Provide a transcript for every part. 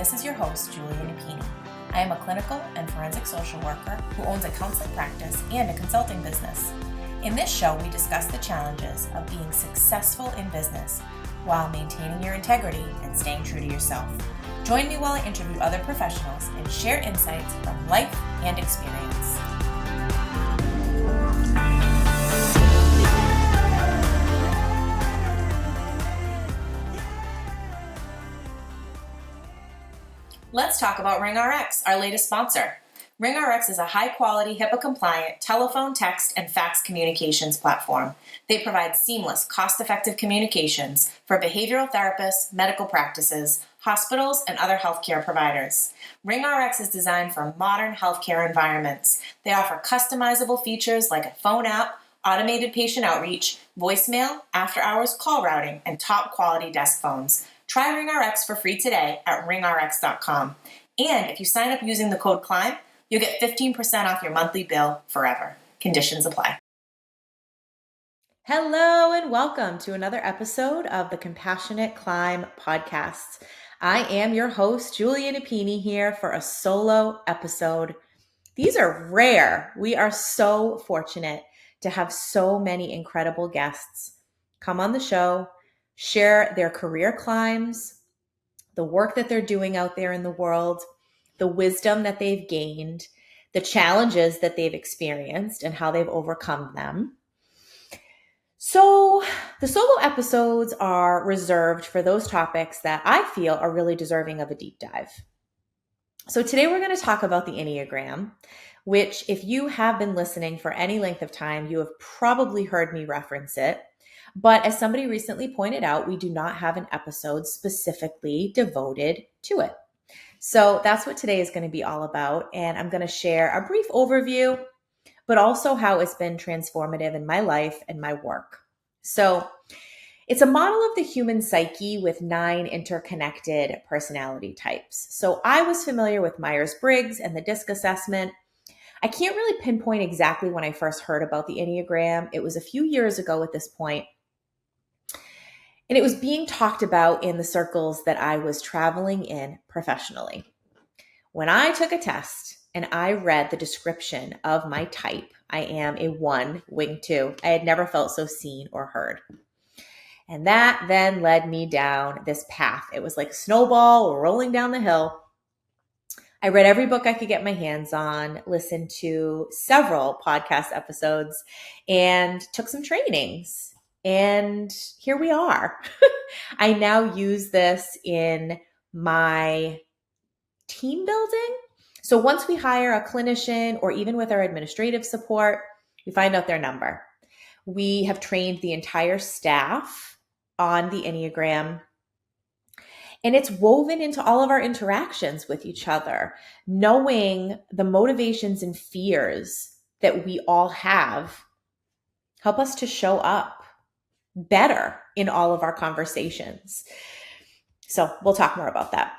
this is your host, Julia Napini. I am a clinical and forensic social worker who owns a counseling practice and a consulting business. In this show, we discuss the challenges of being successful in business while maintaining your integrity and staying true to yourself. Join me while I interview other professionals and share insights from life and experience. Let's talk about RingRx, our latest sponsor. RingRx is a high-quality, HIPAA-compliant telephone, text, and fax communications platform. They provide seamless, cost-effective communications for behavioral therapists, medical practices, hospitals, and other healthcare providers. RingRx is designed for modern healthcare environments. They offer customizable features like a phone app, automated patient outreach, voicemail, after-hours call routing, and top-quality desk phones. Try RingRx for free today at ringrx.com. And if you sign up using the code CLIMB, you'll get 15% off your monthly bill forever. Conditions apply. Hello and welcome to another episode of the Compassionate Climb podcast. I am your host, Julia Napini, here for a solo episode. These are rare. We are so fortunate to have so many incredible guests come on the show, share their career climbs, the work that they're doing out there in the world, the wisdom that they've gained, the challenges that they've experienced and how they've overcome them. So the solo episodes are reserved for those topics that I feel are really deserving of a deep dive. So today we're going to talk about the Enneagram, which if you have been listening for any length of time, you have probably heard me reference it. But as somebody recently pointed out, we do not have an episode specifically devoted to it. So that's what today is going to be all about. And I'm going to share a brief overview, but also how it's been transformative in my life and my work. So it's a model of the human psyche with 9 interconnected personality types. So I was familiar with Myers-Briggs and the DISC assessment. I can't really pinpoint exactly when I first heard about the Enneagram. It was a few years ago at this point. And it was being talked about in the circles that I was traveling in professionally. When I took a test and I read the description of my type, I am a 1, wing 2. I had never felt so seen or heard. And that then led me down this path. It was like a snowball rolling down the hill. I read every book I could get my hands on, listened to several podcast episodes, and took some trainings. And here we are. I now use this in my team building. So once we hire a clinician or even with our administrative support, we find out their number. We have trained the entire staff on the Enneagram, and it's woven into all of our interactions with each other, knowing the motivations and fears that we all have help us to show up better in all of our conversations. So we'll talk more about that.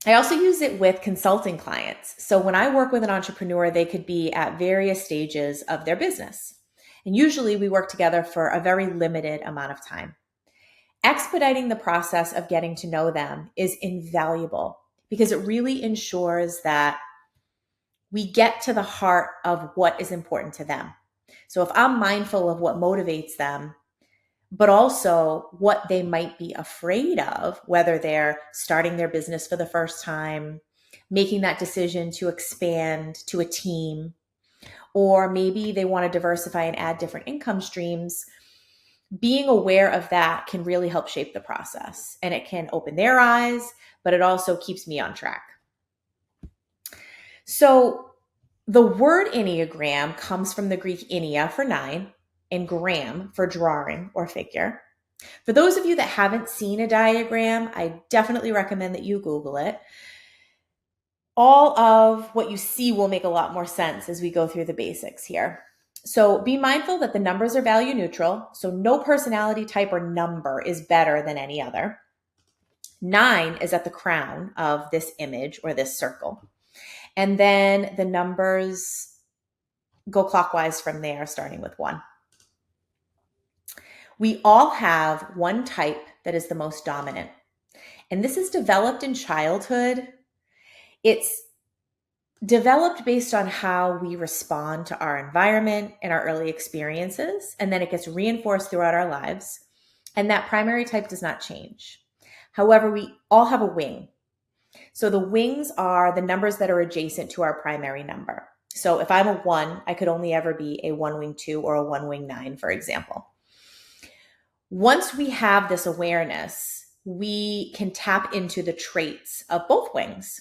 I also use it with consulting clients. So when I work with an entrepreneur, they could be at various stages of their business. And usually we work together for a very limited amount of time. Expediting the process of getting to know them is invaluable because it really ensures that we get to the heart of what is important to them. So if I'm mindful of what motivates them, but also what they might be afraid of, whether they're starting their business for the first time, making that decision to expand to a team, or maybe they want to diversify and add different income streams, being aware of that can really help shape the process. And it can open their eyes, but it also keeps me on track. So the word Enneagram comes from the Greek ennea for 9, and gram for drawing or figure. For those of you that haven't seen a diagram, I definitely recommend that you Google it. All of what you see will make a lot more sense as we go through the basics here. So be mindful that the numbers are value neutral. So no personality type or number is better than any other. 9 is at the crown of this image or this circle. And then the numbers go clockwise from there, starting with 1. We all have one type that is the most dominant. And this is developed in childhood. It's developed based on how we respond to our environment and our early experiences, and then it gets reinforced throughout our lives. And that primary type does not change. However, we all have a wing. So the wings are the numbers that are adjacent to our primary number. So if I'm a 1, I could only ever be a 1 wing 2 or a 1 wing 9, for example. Once we have this awareness, we can tap into the traits of both wings.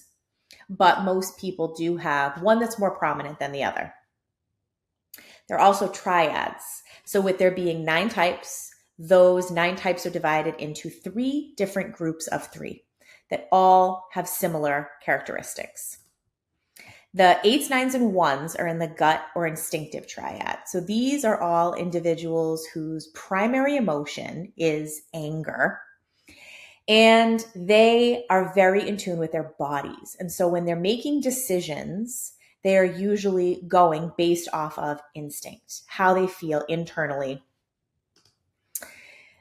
But most people do have one that's more prominent than the other. There are also triads. So with there being 9 types, those 9 types are divided into 3 different groups of 3 that all have similar characteristics. The 8s, 9s, and 1s are in the gut or instinctive triad. So these are all individuals whose primary emotion is anger. And they are very in tune with their bodies. And so when they're making decisions, they are usually going based off of instinct, how they feel internally.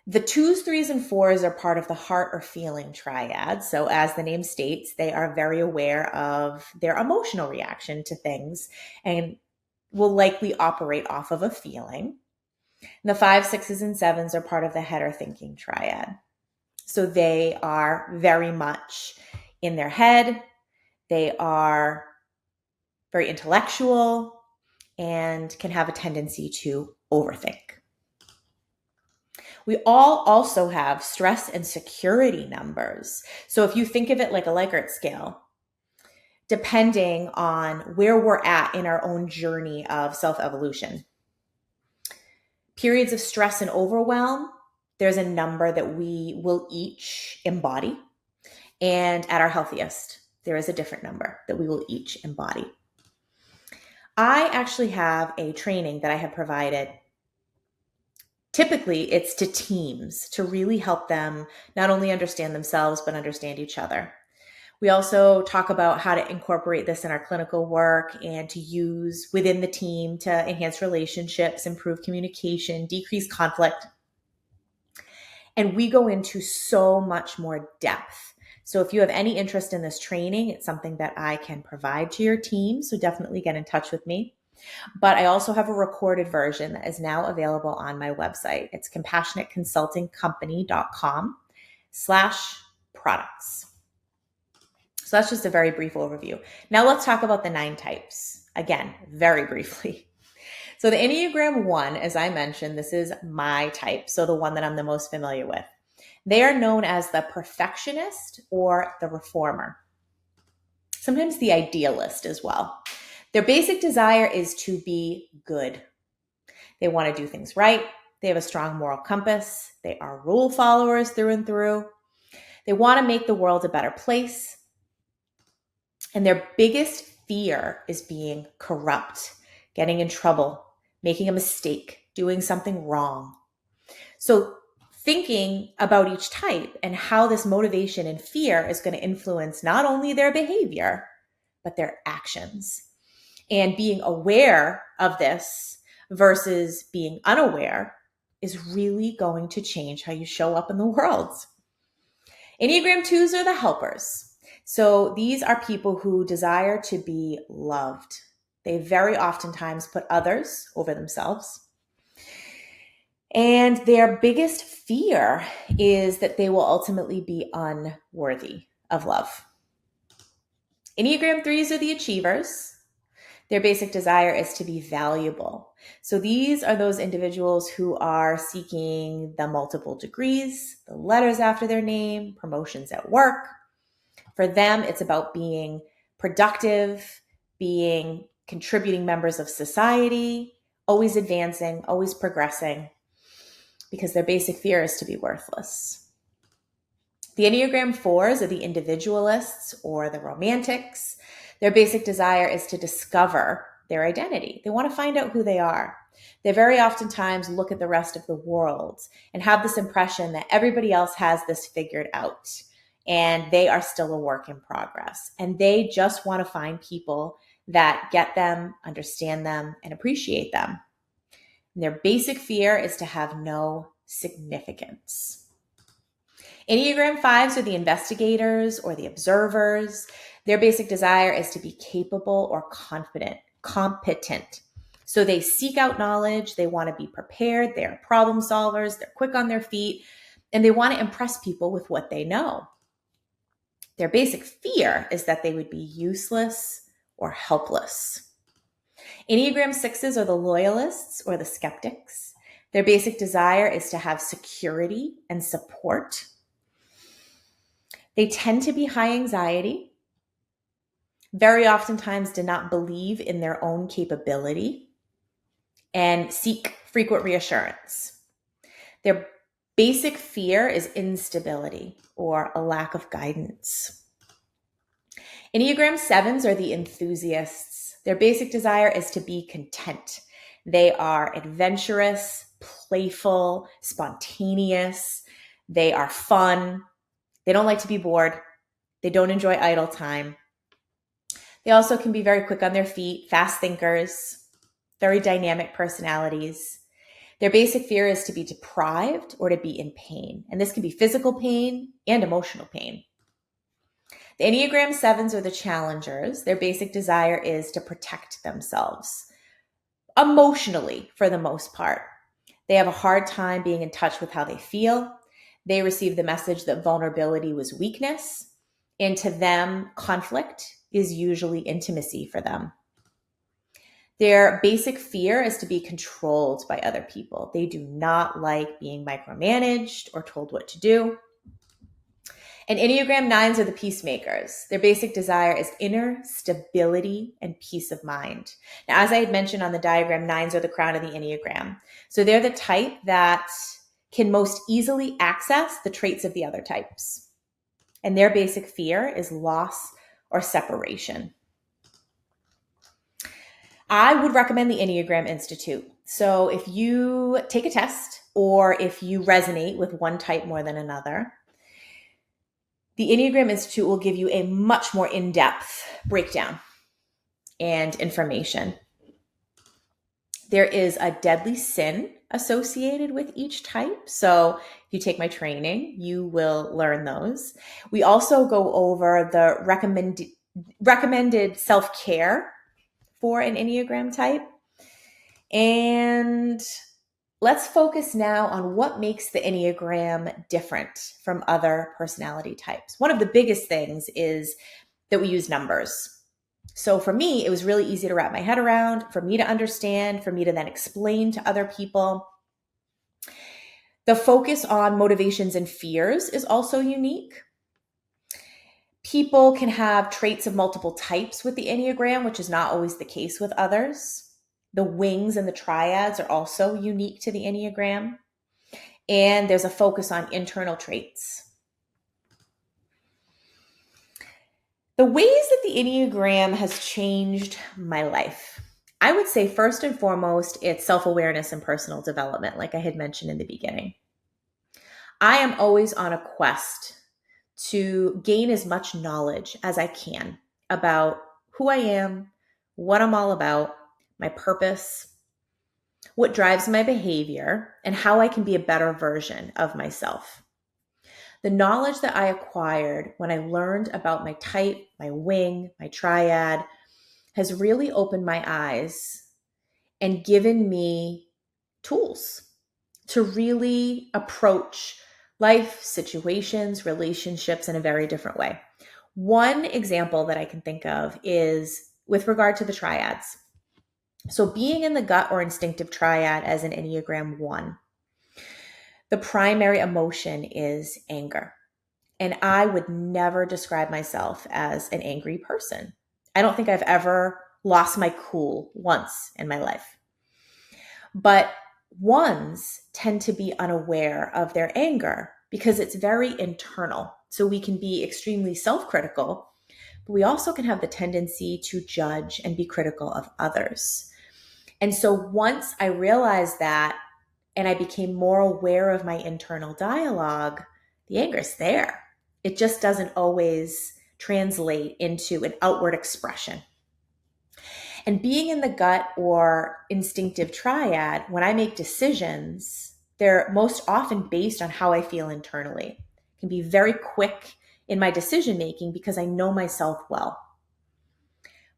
The 2s, 3s, and 4s are part of the heart or feeling triad. So as the name states, they are very aware of their emotional reaction to things and will likely operate off of a feeling. And the 5s, 6s, and 7s are part of the head or thinking triad. So they are very much in their head. They are very intellectual and can have a tendency to overthink. We all also have stress and security numbers. So if you think of it like a Likert scale, depending on where we're at in our own journey of self-evolution, periods of stress and overwhelm, there's a number that we will each embody. And at our healthiest, there is a different number that we will each embody. I actually have a training that I have provided. Typically, it's to teams to really help them not only understand themselves, but understand each other. We also talk about how to incorporate this in our clinical work and to use within the team to enhance relationships, improve communication, decrease conflict. And we go into so much more depth. So if you have any interest in this training, it's something that I can provide to your team. So definitely get in touch with me. But I also have a recorded version that is now available on my website. It's compassionateconsultingcompany.com/products. So that's just a very brief overview. Now let's talk about the 9 types. Again, very briefly. So the Enneagram 1, as I mentioned, this is my type, so the one that I'm the most familiar with. They are known as the perfectionist or the reformer, sometimes the idealist as well. Their basic desire is to be good. They want to do things right. They have a strong moral compass. They are rule followers through and through. They want to make the world a better place. And their biggest fear is being corrupt, getting in trouble, making a mistake, doing something wrong. So thinking about each type and how this motivation and fear is going to influence not only their behavior, but their actions. And being aware of this versus being unaware is really going to change how you show up in the world. Enneagram 2s are the helpers. So these are people who desire to be loved. They very oftentimes put others over themselves. And their biggest fear is that they will ultimately be unworthy of love. Enneagram 3s are the achievers. Their basic desire is to be valuable. So these are those individuals who are seeking the multiple degrees, the letters after their name, promotions at work. For them, it's about being productive, being contributing members of society, always advancing, always progressing, because their basic fear is to be worthless. The Enneagram 4s are the individualists or the romantics. Their basic desire is to discover their identity. They want to find out who they are. They very oftentimes look at the rest of the world and have this impression that everybody else has this figured out and they are still a work in progress. And they just want to find people that get them, understand them, and appreciate them. And their basic fear is to have no significance. Enneagram 5s are the investigators or the observers. Their basic desire is to be capable or competent. So they seek out knowledge, they want to be prepared, they are problem solvers, they're quick on their feet, and they want to impress people with what they know. Their basic fear is that they would be useless or helpless. Enneagram 6s are the loyalists or the skeptics. Their basic desire is to have security and support. They tend to be high anxiety, very oftentimes do not believe in their own capability, and seek frequent reassurance. Their basic fear is instability or a lack of guidance. Enneagram 7s are the enthusiasts. Their basic desire is to be content. They are adventurous, playful, spontaneous. They are fun. They don't like to be bored. They don't enjoy idle time. They also can be very quick on their feet, fast thinkers, very dynamic personalities. Their basic fear is to be deprived or to be in pain. And this can be physical pain and emotional pain. The Enneagram 7s are the challengers. Their basic desire is to protect themselves emotionally for the most part. They have a hard time being in touch with how they feel. They receive the message that vulnerability was weakness. And to them, conflict is usually intimacy for them. Their basic fear is to be controlled by other people. They do not like being micromanaged or told what to do. And Enneagram 9s are the peacemakers. Their basic desire is inner stability and peace of mind. Now, as I had mentioned on the diagram, 9s are the crown of the Enneagram. So they're the type that can most easily access the traits of the other types. And their basic fear is loss or separation. I would recommend the Enneagram Institute. So if you take a test or if you resonate with one type more than another, the Enneagram Institute will give you a much more in-depth breakdown and information. There is a deadly sin associated with each type. So if you take my training, you will learn those. We also go over the recommended self-care for an Enneagram type. And let's focus now on what makes the Enneagram different from other personality types. One of the biggest things is that we use numbers. So for me, it was really easy to wrap my head around, for me to understand, for me to then explain to other people. The focus on motivations and fears is also unique. People can have traits of multiple types with the Enneagram, which is not always the case with others. The wings and the triads are also unique to the Enneagram. And there's a focus on internal traits. The ways that the Enneagram has changed my life, I would say first and foremost, it's self-awareness and personal development, like I had mentioned in the beginning. I am always on a quest to gain as much knowledge as I can about who I am, what I'm all about, my purpose, what drives my behavior, and how I can be a better version of myself. The knowledge that I acquired when I learned about my type, my wing, my triad, has really opened my eyes and given me tools to really approach life, situations, relationships in a very different way. One example that I can think of is with regard to the triads. So being in the gut or instinctive triad as an Enneagram 1, the primary emotion is anger. And I would never describe myself as an angry person. I don't think I've ever lost my cool once in my life. But ones tend to be unaware of their anger because it's very internal. So we can be extremely self-critical, but we also can have the tendency to judge and be critical of others. And so once I realized that and I became more aware of my internal dialogue, the anger's there. It just doesn't always translate into an outward expression. And being in the gut or instinctive triad, when I make decisions, they're most often based on how I feel internally. can be very quick in my decision making because I know myself well.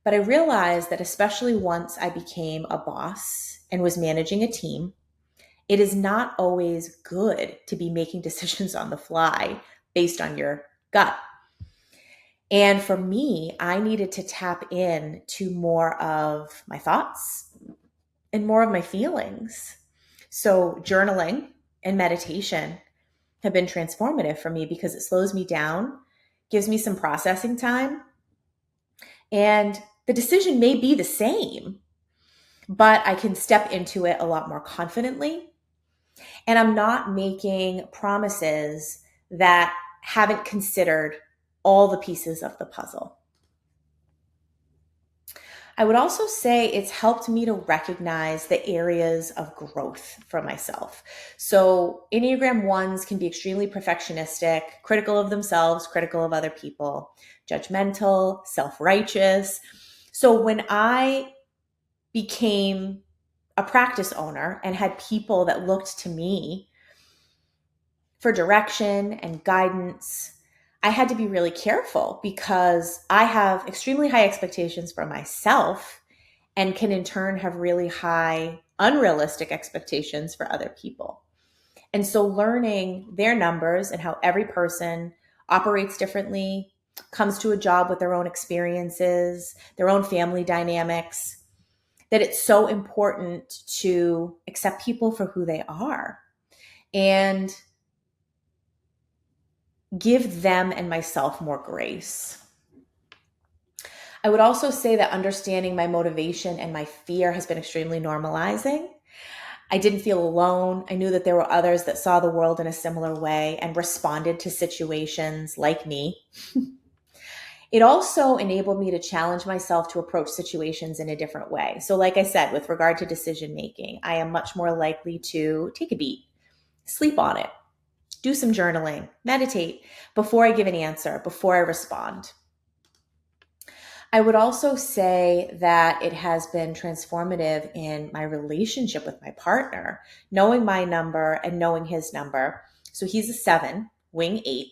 But I realized that especially once I became a boss and was managing a team, it is not always good to be making decisions on the fly based on your gut. And for me, I needed to tap in to more of my thoughts and more of my feelings. So journaling and meditation have been transformative for me because it slows me down, gives me some processing time, and the decision may be the same, but I can step into it a lot more confidently. And I'm not making promises that haven't considered all the pieces of the puzzle. I would also say it's helped me to recognize the areas of growth for myself. So Enneagram 1s can be extremely perfectionistic, critical of themselves, critical of other people, judgmental, self-righteous. So when I became a practice owner and had people that looked to me for direction and guidance, I had to be really careful because I have extremely high expectations for myself and can in turn have really high, unrealistic expectations for other people. And so learning their numbers and how every person operates differently, comes to a job with their own experiences, their own family dynamics, that it's so important to accept people for who they are and give them and myself more grace. I would also say that understanding my motivation and my fear has been extremely normalizing. I didn't feel alone. I knew that there were others that saw the world in a similar way and responded to situations like me. It also enabled me to challenge myself to approach situations in a different way. So like I said, with regard to decision making, I am much more likely to take a beat, sleep on it, do some journaling, meditate before I give an answer, before I respond. I would also say that it has been transformative in my relationship with my partner, knowing my number and knowing his number. So he's a 7, wing 8.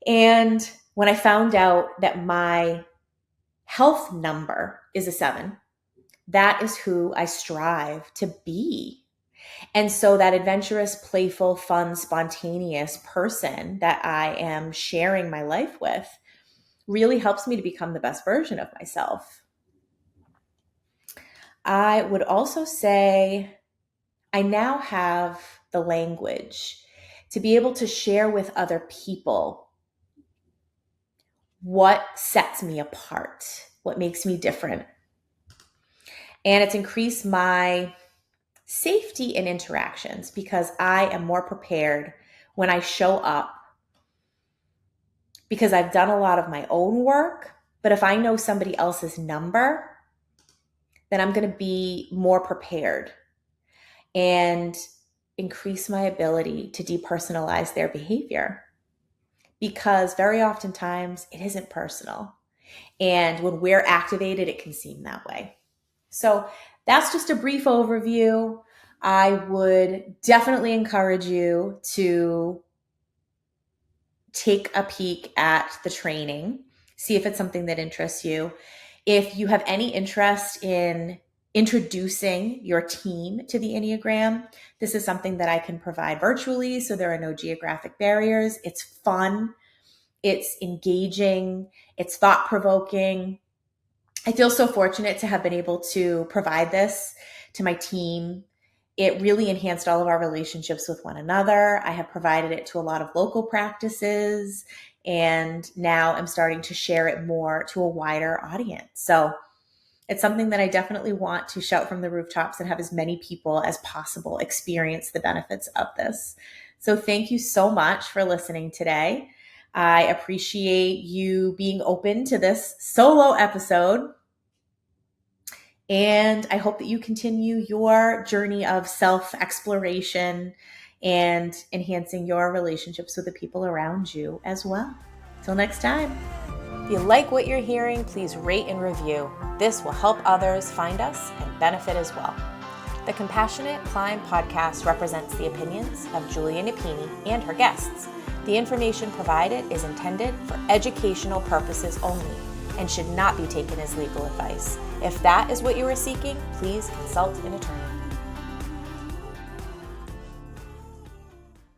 And when I found out that my health number is a 7, that is who I strive to be. And so that adventurous, playful, fun, spontaneous person that I am sharing my life with really helps me to become the best version of myself. I would also say I now have the language to be able to share with other people what sets me apart, what makes me different. And it's increased my safety in interactions because I am more prepared when I show up because I've done a lot of my own work. But if I know somebody else's number, then I'm going to be more prepared and increase my ability to depersonalize their behavior because very oftentimes it isn't personal. And when we're activated, it can seem that way. So that's just a brief overview. I would definitely encourage you to take a peek at the training, see if it's something that interests you. If you have any interest in introducing your team to the Enneagram, this is something that I can provide virtually, so there are no geographic barriers. It's fun, it's engaging, it's thought-provoking. I feel so fortunate to have been able to provide this to my team. It really enhanced all of our relationships with one another. I have provided it to a lot of local practices, and now I'm starting to share it more to a wider audience. So it's something that I definitely want to shout from the rooftops and have as many people as possible experience the benefits of this. So thank you so much for listening today. I appreciate you being open to this solo episode. And I hope that you continue your journey of self-exploration and enhancing your relationships with the people around you as well. Till next time. If you like what you're hearing, please rate and review. This will help others find us and benefit as well. The Compassionate Climb podcast represents the opinions of Julia Napini and her guests. The information provided is intended for educational purposes only and should not be taken as legal advice. If that is what you are seeking, please consult an attorney.